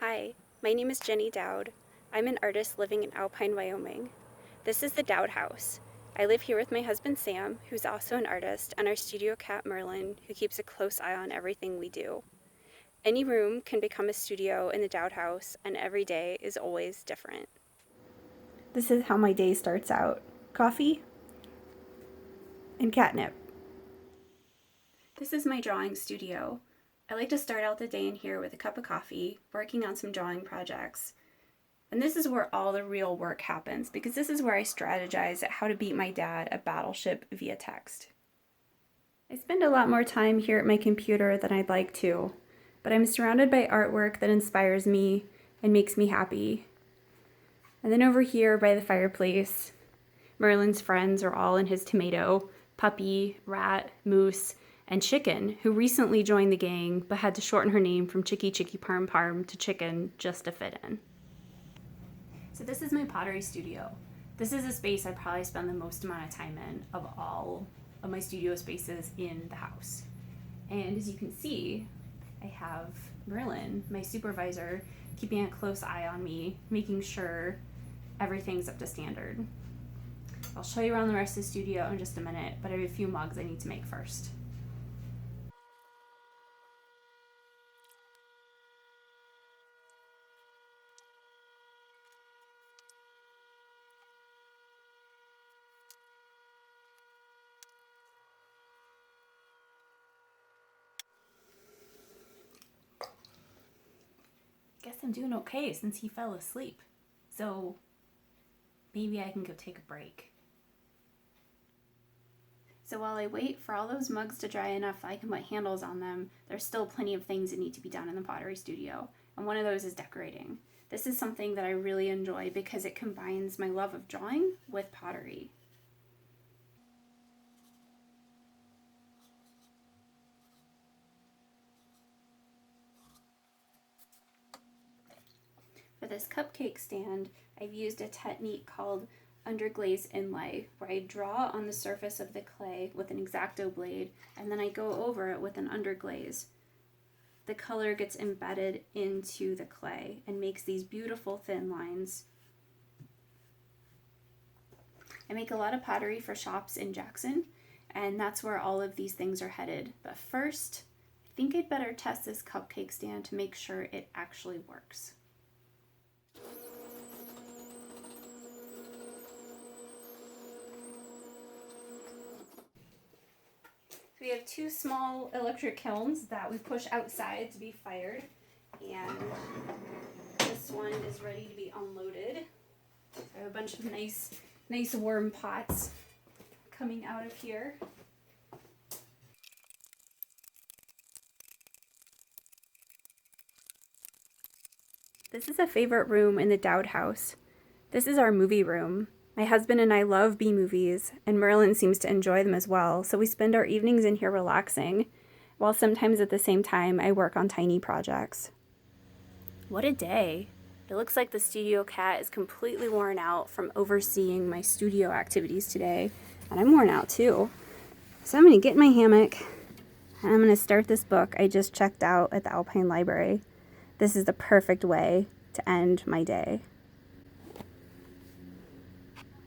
Hi, my name is Jenny Dowd. I'm an artist living in Alpine, Wyoming. This is the Dowd house. I live here with my husband Sam, who's also an artist, and our studio cat Merlin, who keeps a close eye on everything we do. Any room can become a studio in the Dowd house, and every day is always different. This is how my day starts out. Coffee and catnip. This is my drawing studio. I like to start out the day in here with a cup of coffee, working on some drawing projects. And this is where all the real work happens, because this is where I strategize at how to beat my dad at Battleship via text. I spend a lot more time here at my computer than I'd like to, but I'm surrounded by artwork that inspires me and makes me happy. And then over here by the fireplace, Merlin's friends are all in his tomato, puppy, rat, moose, and Chicken, who recently joined the gang but had to shorten her name from Chicky Chicky Parm Parm to Chicken just to fit in. So this is my Pottery Studio. This is a space I probably spend the most amount of time in of all of my studio spaces in the house. And as you can see, I have Merlin, my supervisor, keeping a close eye on me, making sure everything's up to standard. I'll show you around the rest of the studio in just a minute, but I have a few mugs I need to make first. Guess I'm doing okay since he fell asleep. So maybe I can go take a break. So while I wait for all those mugs to dry enough that I can put handles on them, there's still plenty of things that need to be done in the Pottery Studio. And one of those is decorating. This is something that I really enjoy because it combines my love of drawing with pottery. For this cupcake stand, I've used a technique called underglaze inlay, where I draw on the surface of the clay with an X-Acto blade, and then I go over it with an underglaze. The color gets embedded into the clay and makes these beautiful thin lines. I make a lot of pottery for shops in Jackson, and that's where all of these things are headed. But first, I think I'd better test this cupcake stand to make sure it actually works. We have two small electric kilns that we push outside to be fired, and this one is ready to be unloaded. I have a bunch of nice warm pots coming out of here. This is a favorite room in the Dowd house. This is our movie room. My husband and I love B-movies, and Merlin seems to enjoy them as well, so we spend our evenings in here relaxing, while sometimes at the same time I work on tiny projects. What a day! It looks like the studio cat is completely worn out from overseeing my studio activities today, and I'm worn out too. So I'm going to get in my hammock, and I'm going to start this book I just checked out at the Alpine Library. This is the perfect way to end my day.